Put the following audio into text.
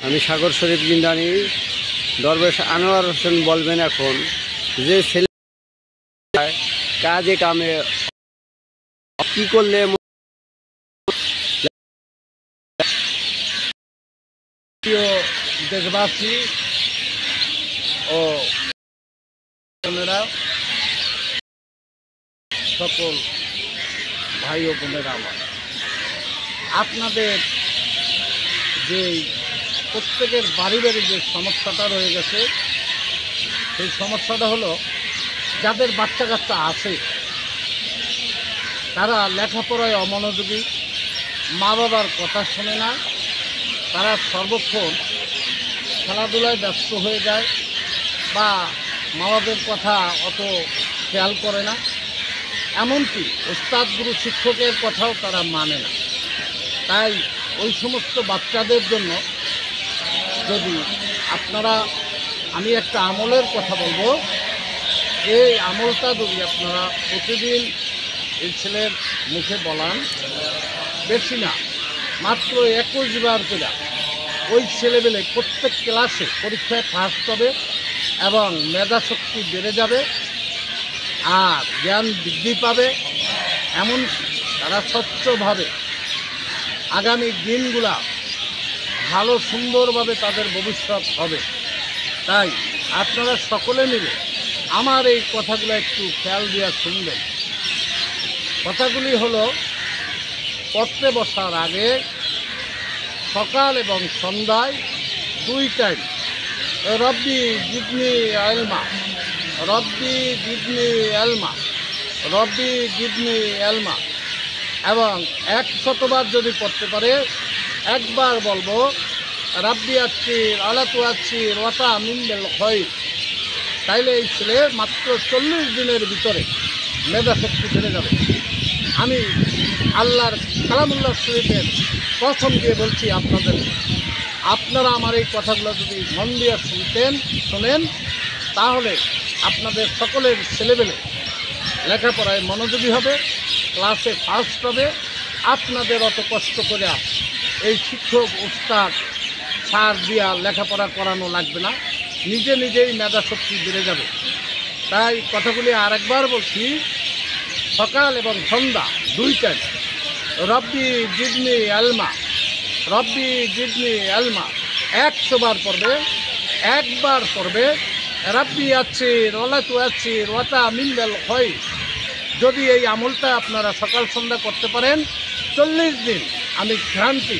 আমি সাগর শরীফ জিন্দানি। দরবেশ আনোয়ার হোসেন বলবেন এখন যে ছেলে কাজে কামে কি করলে দেশবাসী ও বোনেরা, সকল ভাই ও বোনেরা, আমার আপনাদের যে প্রত্যেকের বাড়ি বাড়ি যে সমস্যাটা রয়ে গেছে, সেই সমস্যাটা হলো যাদের বাচ্চা কাচ্চা আছে তারা লেখাপড়ায় অমনোযোগী, মা বাবার কথা শোনে না, তারা সর্বক্ষণ খেলাধুলায় ব্যস্ত হয়ে যায় বা মা বাবার কথা অত খেয়াল করে না, এমনকি ওস্তাদ গুরু শিক্ষকের কথাও তারা মানে না। তাই ওই সমস্ত বাচ্চাদের জন্য যদি আপনারা, আমি একটা আমলের কথা বলবো, এই আমলটা যদি আপনারা প্রতিদিন এই ছেলের মুখে বলান, বেশি না, মাত্র 21 বার করে ওই ছেলেবেলে প্রত্যেক ক্লাসে পরীক্ষায় ফার্স্ট হবে এবং মেধাশক্তি বেড়ে যাবে আর জ্ঞান বৃদ্ধি পাবে, এমনকি তারা স্বচ্ছভাবে আগামী দিনগুলা ভালো সুন্দরভাবে তাদের ভবিষ্যৎ হবে। তাই আপনারা সকলে মিলে আমার এই কথাগুলো একটু খেয়াল দিয়ে শুনবেন। কথাগুলি হলো, পড়তে বসার আগে সকাল এবং সন্ধ্যায় 2 টাইম রব্বি জিদনি ইলমা, রব্বি জিদনি ইলমা, রব্বি জিদনি ইলমা, এবং 100 বার যদি পড়তে পারে, একবার বলবো রাব্বি আচ্ছির আলাতু আচ্ছির ওয়াতা মিনবেল খৈর, তাইলে এই ছেলে মাত্র 40 দিনের ভিতরে মেধাশক্তি বেড়ে যাবে। আমি আল্লাহর কালামুল্লাহ শরীফের কসম দিয়ে বলছি আপনাদের, আপনারা আমার এই কথাগুলো যদি মন দিয়ে শোনেন, তাহলে আপনাদের সকলের ছেলেবেলে লেখাপড়ায় মনোযোগী হবে, ক্লাসে ফার্স্ট হবে, আপনাদের অত কষ্ট করে এই শিক্ষক উস্তাদ ছাড় দিয়া লেখাপড়া করানো লাগবে না, নিজে নিজেই মেধাশক্তি বেড়ে যাবে। তাই কথাগুলি আরেকবার বলছি, সকাল এবং সন্ধ্যা 2 টাইম রব্বি জিদনি ইলমা, রব্বি জিদনি ইলমা 100 বার পড়বে, একবার পড়বে রাব্বি আচ্ছির ওয়ালাতু আচ্ছির ওয়াতা মিনবেল খৈর। যদি এই আমলটা আপনারা সকাল সন্ধ্যা করতে পারেন, 40 দিন আমি গ্যারান্টি